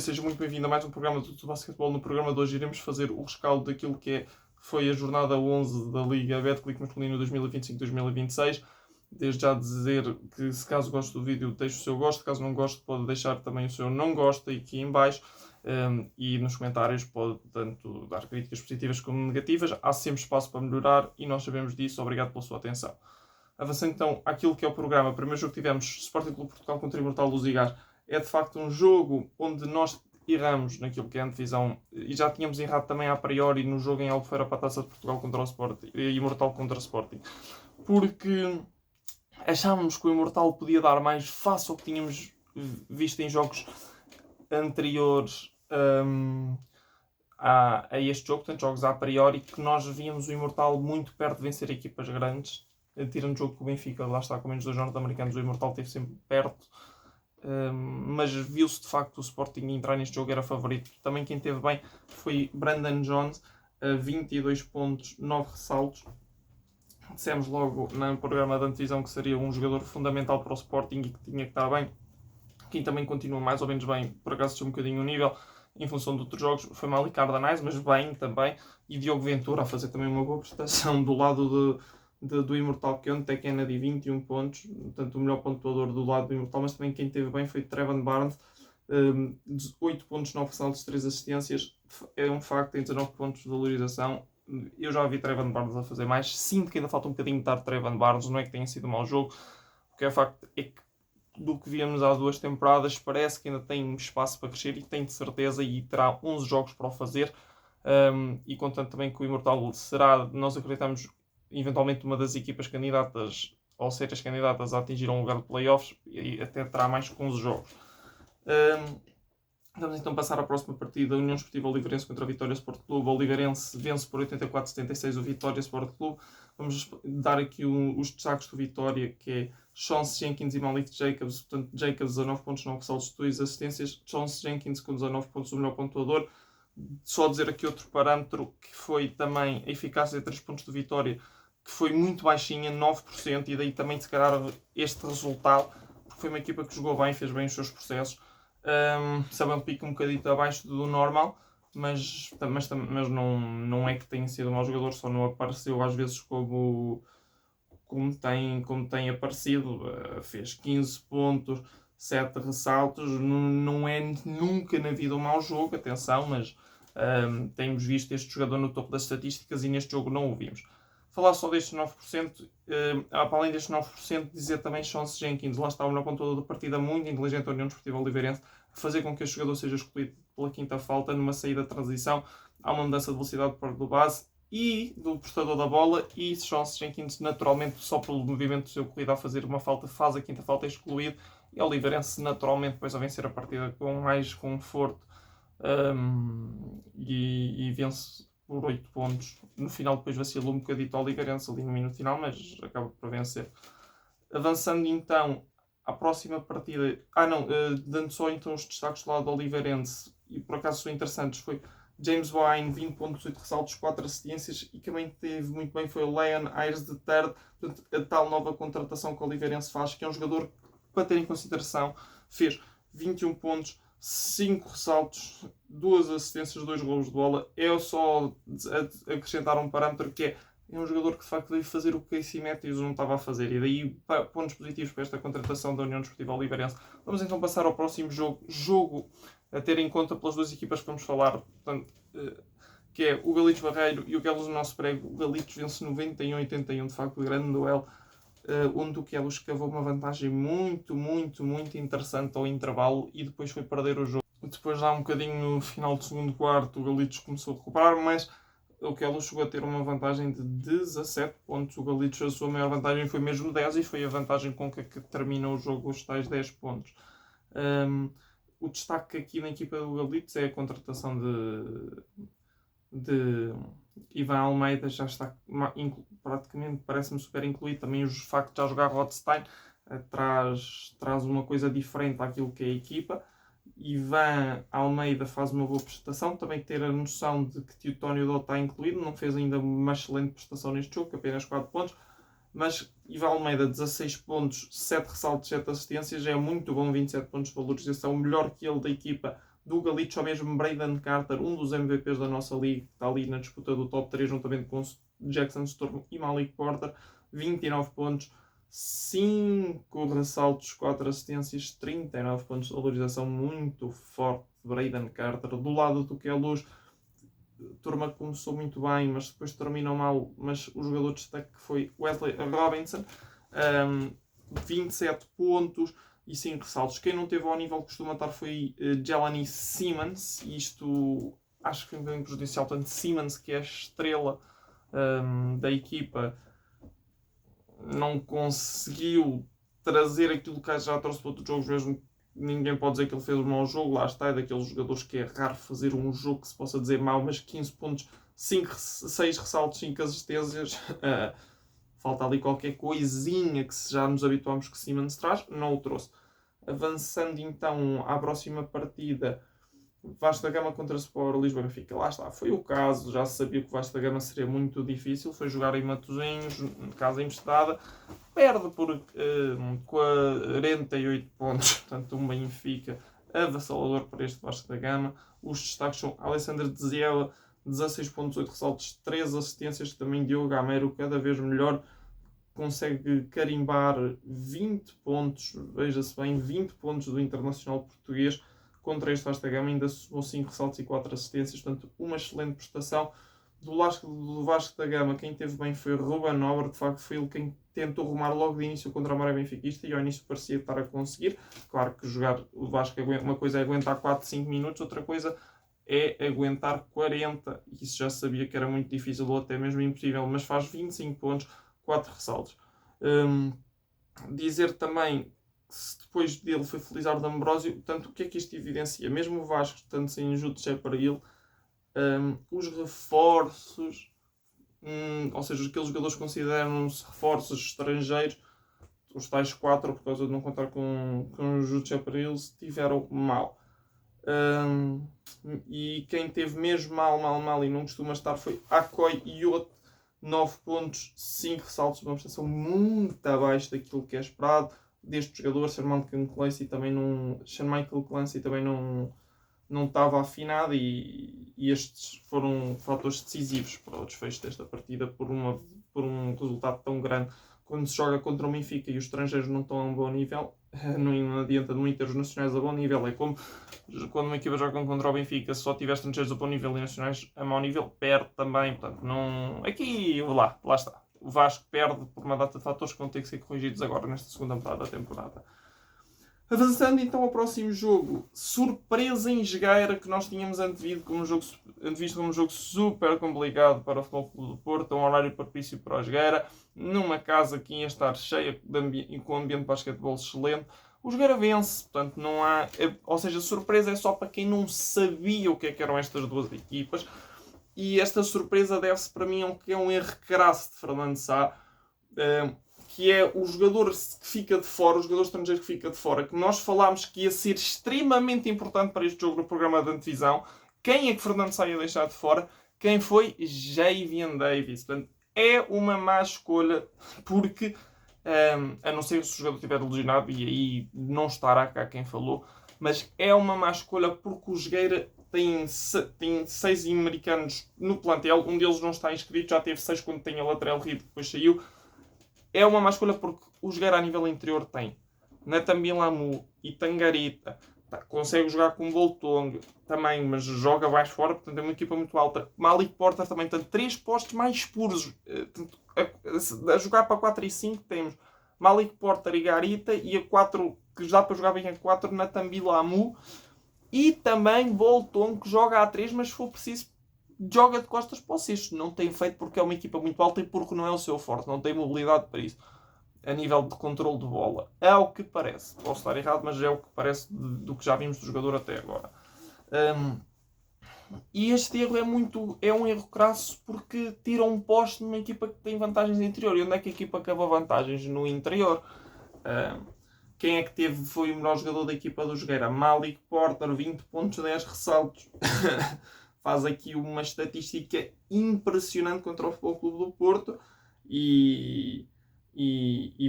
Seja muito bem-vindo a mais um programa do Basquetebol. No programa de hoje iremos fazer o rescaldo daquilo que foi a jornada 11 da Liga Betclic Masculino 2025-2026. Desde já dizer que, se caso goste do vídeo, deixe o seu gosto. Caso não goste, pode deixar também o seu não gosta aqui em baixo. E nos comentários pode tanto dar críticas positivas como negativas. Há sempre espaço para melhorar e nós sabemos disso. Obrigado pela sua atenção. Avançando então àquilo que é o programa. O primeiro jogo que tivemos, Sporting Clube Portugal contra Imortal Luz e Gás. É de facto um jogo onde nós erramos naquilo que é a antevisão e já tínhamos errado também a priori no jogo em Albufeira para a Taça de Portugal contra o Sporting, Imortal contra o Sporting, porque achávamos que o Imortal podia dar mais face ao que tínhamos visto em jogos anteriores a este jogo, portanto jogos a priori, que nós víamos o Imortal muito perto de vencer equipas grandes, tirando o jogo com o Benfica, lá está, com menos 2 norte-americanos, o Imortal esteve sempre perto. Mas viu-se de facto o Sporting entrar neste jogo, era favorito. Também quem teve bem foi Brandon Jones, 22 pontos, 9 ressaltos. Dissemos logo no programa da antevisão que seria um jogador fundamental para o Sporting e que tinha que estar bem. Quem também continua mais ou menos bem, por acaso desceu um bocadinho o nível em função de outros jogos, foi Malik Ardanais, mas bem também. E Diogo Ventura a fazer também uma boa prestação do lado do Imortal Kent, Kennedy, 21 pontos, portanto o melhor pontuador do lado do Imortal, mas também quem teve bem foi Trevon Barnes, 8 pontos, 9 ressaltos, 3 assistências, é um facto, tem 19 pontos de valorização. Eu já vi Trevon Barnes a fazer mais, sinto que ainda falta um bocadinho de tarde Trevon Barnes, não é que tenha sido um mau jogo, o que é facto é que do que víamos há 2 temporadas, parece que ainda tem espaço para crescer e tem de certeza, e terá 11 jogos para o fazer, e contanto também que o Imortal será, nós acreditamos, eventualmente uma das equipas candidatas ou sérias candidatas a atingir um lugar de playoffs, e até terá mais que 11 jogos. Vamos então passar à próxima partida. União Esportiva Oliveirense contra a Vitória Sport Clube. O Oliveirense vence por 84-76 o Vitória Sport Clube. Vamos dar aqui os destaques do Vitória, que é Chance Jenkins e Malik Jacobs. Portanto, Jacobs 19 pontos, 9 ressaltos, 2 assistências. Chance Jenkins com 19 pontos, o melhor pontuador. Só dizer aqui outro parâmetro, que foi também a eficácia de 3 pontos do Vitória, que foi muito baixinha, 9%, e daí também se calhar este resultado, porque foi uma equipa que jogou bem, fez bem os seus processos. Sabem pico um bocadinho abaixo do normal, mas não é que tenha sido um mau jogador, só não apareceu às vezes como tem aparecido. Fez 15 pontos, 7 ressaltos, não é nunca na vida um mau jogo, atenção, mas temos visto este jogador no topo das estatísticas e neste jogo não o vimos. Falar só destes 9%, para além destes 9%, dizer também Chance Jenkins, lá está o melhor pontuador da partida, muito inteligente, a União Desportiva Oliveirense, a fazer com que este jogador seja escolhido pela quinta falta numa saída de transição. Há uma mudança de velocidade para do base e do portador da bola, e Chance Jenkins, naturalmente, só pelo movimento do seu corrida a fazer uma falta, faz a quinta falta, é excluído, e o Oliveirense naturalmente depois a vencer a partida com mais conforto, e vence por 8 pontos. No final depois vacilou um bocadito o Oliveirense ali no minuto final, mas acaba por vencer. Avançando então à próxima partida, dando só então os destaques do lado do Oliveirense, e por acaso são interessantes, foi James Wine, 20 pontos, 8 ressaltos, 4 assistências, e quem teve muito bem foi o Leon Ayres de Third, portanto, a tal nova contratação que o Oliveirense faz, que é um jogador que, para ter em consideração, fez 21 pontos, 5 ressaltos, 2 assistências, 2 golos de bola. É só acrescentar um parâmetro, que é um jogador que de facto deve fazer o que Casey Matthews não estava a fazer, e daí pontos positivos para esta contratação da União Desportiva Oliveirense. Vamos então passar ao próximo jogo a ter em conta pelas 2 equipas que vamos falar, portanto, que é o Galitos Barreiro e o Queluz do Nosso Prego. O Galitos vence 91-81, de facto, grande duelo, onde o Queluz cavou uma vantagem muito interessante ao intervalo e depois foi perder o jogo. Depois, já um bocadinho no final do segundo quarto, o Galitos começou a recuperar, mas o Queluz chegou a ter uma vantagem de 17 pontos. O Galitos, a sua maior vantagem foi mesmo 10, e foi a vantagem com que termina o jogo, os tais 10 pontos. O destaque aqui na equipa do Galitos é a contratação de Ivan Almeida, já está praticamente, parece-me super incluído. Também o facto de já jogar Rothstein traz uma coisa diferente àquilo que é a equipa. Ivan Almeida faz uma boa prestação, também ter a noção de que Teotónio Dó está incluído, não fez ainda uma excelente prestação neste jogo, apenas 4 pontos, mas Ivan Almeida 16 pontos, 7 ressaltos, 7 assistências, é muito bom, 27 pontos de valorização, melhor que ele da equipa do Galitos ao mesmo Brayden Carter, um dos MVPs da nossa liga, que está ali na disputa do top 3, juntamente com Jackson Storm e Malik Porter, 29 pontos, 5 ressaltos, 4 assistências, 39 pontos de valorização, muito forte de Brayden Carter. Do lado do Queluz, a turma começou muito bem, mas depois terminou mal, mas o jogador de destaque foi Wesley Robinson, 27 pontos e 5 ressaltos. Quem não teve ao nível que costuma estar foi Jelani Simmons, e isto acho que foi um bocadinho prejudicial, tanto Simmons, que é a estrela da equipa, não conseguiu trazer aquilo que já trouxe para outros jogos, mesmo. Ninguém pode dizer que ele fez um mau jogo, lá está, é daqueles jogadores que é raro fazer um jogo que se possa dizer mau, mas 15 pontos, 6 ressaltos, 5 assistências, falta ali qualquer coisinha que já nos habituamos que Simmons traz, não o trouxe. Avançando então à próxima partida, Vasco da Gama contra Sport Lisboa Benfica. Lá está, foi o caso, já se sabia que o Vasco da Gama seria muito difícil, foi jogar em Matosinhos, casa emprestada, perde por 48 pontos, portanto um Benfica avassalador para este Vasco da Gama. Os destaques são Alessandro Dziela, 16 pontos, 8 ressaltos, 3 assistências, também Diogo Gameiro, cada vez melhor, consegue carimbar 20 pontos, veja-se bem, 20 pontos do Internacional Português. Contra este Vasco da Gama ainda somou 5 ressaltos e 4 assistências, portanto uma excelente prestação. Do Vasco da Gama, quem teve bem foi Ruben Nobre, de facto foi ele quem tentou rumar logo de início contra a Maré Benfiquista e ao início parecia estar a conseguir. Claro que jogar o Vasco, uma coisa é aguentar 4, 5 minutos, outra coisa é aguentar 40, e isso já sabia que era muito difícil ou até mesmo impossível, mas faz 25 pontos, 4 ressaltos. Dizer também que depois dele foi Felizardo Ambrosio, portanto, o que é que isto evidencia? Mesmo o Vasco, estando sem ajuda é para ele, os reforços, ou seja, aqueles jogadores que consideram-se reforços estrangeiros, os tais 4, por causa de não contar com o Jutsu para eles, tiveram mal. E quem teve mesmo mal e não costuma estar foi Akoi Yot, 9 pontos, 5 ressaltos, uma prestação muito abaixo daquilo que é esperado deste jogador. Sir Michael Clancy também não estava afinado, e estes foram fatores decisivos para o desfecho desta partida por um resultado tão grande. Quando se joga contra o Benfica e os estrangeiros não estão a um bom nível, não adianta muito ter os nacionais a bom nível. É como quando uma equipa joga contra o Benfica, se só tiver estrangeiros a bom nível e nacionais a mau nível, perde também. Portanto, não... Aqui, lá está. O Vasco perde por uma data de fatores que vão ter que ser corrigidos agora nesta segunda metade da temporada. Avançando então ao próximo jogo, surpresa em Jogueira, que nós tínhamos antevisto como um jogo super complicado para o Futebol Clube do Porto, um horário propício para a Jogueira, numa casa que ia estar cheia e com um ambiente de basquetebol excelente. O Jogueira vence, portanto não há... Ou seja, surpresa é só para quem não sabia o que é que eram estas duas equipas, e esta surpresa deve-se para mim a um erro crasso de Fernando Sá, que é o jogador que fica de fora, o jogador estrangeiro que fica de fora, que nós falámos que ia ser extremamente importante para este jogo no programa de antevisão. Quem é que Fernando Sá ia deixar de fora? Quem foi? Javian Davis. Portanto, é uma má escolha, porque, a não ser se o jogador estiver lesionado, e aí não estará cá quem falou, mas é uma má escolha porque o Jogueira tem 6 americanos no plantel, um deles não está inscrito, já teve 6 quando tem a lateral Rio, depois saiu. É uma má escolha porque o Jogueira a nível interior tem Natambi Lamu e Tangarita. Consegue jogar com Boltong também, mas joga mais fora, portanto é uma equipa muito alta. Malik Porter também tem 3 postos mais puros. A jogar para 4 e 5 temos Malik Porter e Garita, e a 4 que dá para jogar bem a 4, Natambi Lamu. E também Boltong, que joga a 3, mas se for preciso joga de costas para o cesto. Não tem feito porque é uma equipa muito alta e porque não é o seu forte. Não tem mobilidade para isso. A nível de controle de bola. É o que parece. Posso estar errado, mas é o que parece do que já vimos do jogador até agora. E este erro é um erro crasso porque tira um poste numa equipa que tem vantagens no interior. E onde é que a equipa acaba vantagens? No interior. Quem é que foi o melhor jogador da equipa do Jogueira? Malik Porter, 20 pontos, 10 ressaltos. Faz aqui uma estatística impressionante contra o Futebol Clube do Porto, e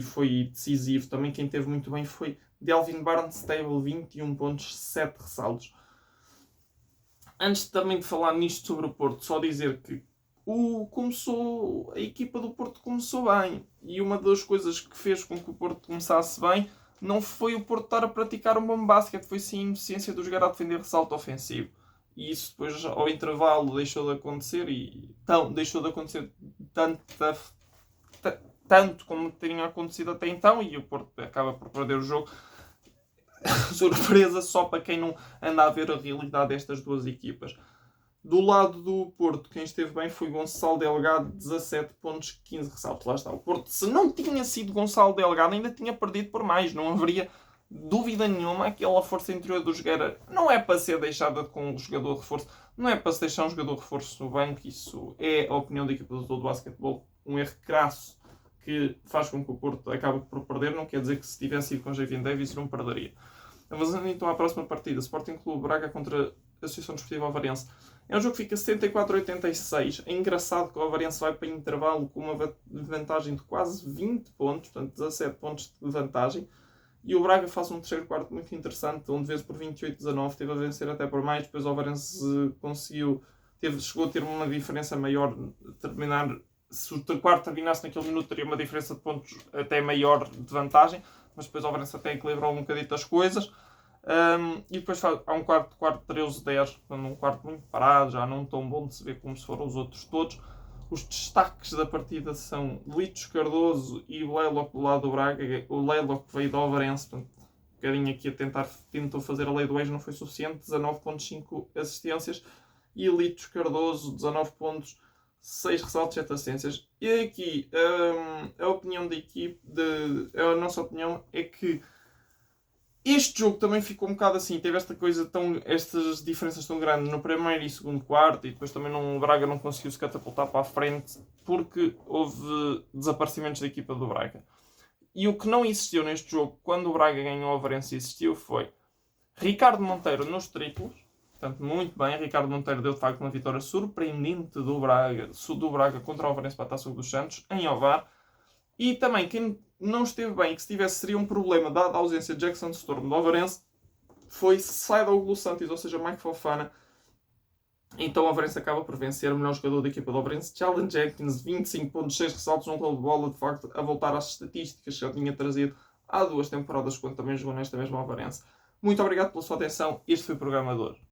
foi decisivo. Também quem teve muito bem foi Delvin Barnstable, 21 pontos, 7 ressaltos. Antes também de falar nisto sobre o Porto, só dizer que a equipa do Porto começou bem. E uma das coisas que fez com que o Porto começasse bem não foi o Porto estar a praticar um bom basquete, foi sim a ineficiência do jogar a defender ressalto ofensivo. E isso depois, ao intervalo, deixou de acontecer deixou de acontecer tanto como tinha acontecido até então, e o Porto acaba por perder o jogo. Surpresa só para quem não anda a ver a realidade destas duas equipas. Do lado do Porto, quem esteve bem foi Gonçalo Delgado, 17 pontos, 15 ressaltos. Lá está. O Porto, se não tinha sido Gonçalo Delgado, ainda tinha perdido por mais. Não haveria dúvida nenhuma. Aquela força interior do Jogueira não é para ser deixada com um jogador de reforço. Não é para se deixar um jogador de reforço no banco. Isso é a opinião da equipa do basquetebol. Um erro crasso que faz com que o Porto acabe por perder. Não quer dizer que se tivesse ido com Javin Davis não perderia. Avançando então à próxima partida. Sporting Clube Braga contra a Associação Desportiva Alvarense. É um jogo que fica 74-86. É engraçado que o Alvarense vai para intervalo com uma vantagem de quase 20 pontos, portanto 17 pontos de vantagem. E o Braga faz um terceiro quarto muito interessante, onde vezes por 28-19 teve a vencer até por mais. Depois o Alvarense chegou a ter uma diferença maior. Se o quarto terminasse naquele minuto, teria uma diferença de pontos até maior de vantagem. Mas depois o Alvarense até equilibrou um bocadito as coisas. E depois há um quarto 13-10, um quarto muito parado, já não tão bom de se ver como se foram os outros todos. Os destaques da partida são Litos Cardoso e o Leilock do lado do Braga. O Leilock veio do Alvarense, portanto, um bocadinho aqui tentou fazer a lei do ex, não foi suficiente. 19.5 assistências. E Litos Cardoso, 19 pontos, 6 ressaltos, 7 assistências. E aqui, a opinião da equipe, a nossa opinião é que este jogo também ficou um bocado assim, teve estas diferenças tão grandes no primeiro e segundo quarto, e depois também o Braga não conseguiu se catapultar para a frente porque houve desaparecimentos da equipa do Braga. E o que não existiu neste jogo, quando o Braga ganhou o Alvarense, existiu foi Ricardo Monteiro nos triplos. Portanto, muito bem, Ricardo Monteiro deu de facto uma vitória surpreendente do Braga contra o Alvarense para a Taça dos Santos, em Ovar. E também, quem não esteve bem, que se tivesse seria um problema, dada a ausência de Jackson Storm do Alvarense, foi Saidoglu Santos, ou seja, Mike Fofana. Então o Alvarense acaba por vencer o melhor jogador da equipa do Alvarense, Sheldon Jenkins, 25.6 ressaltos, um gol de bola, de facto, a voltar às estatísticas que já tinha trazido há 2 temporadas, quando também jogou nesta mesma Alvarense. Muito obrigado pela sua atenção, este foi o programa de hoje.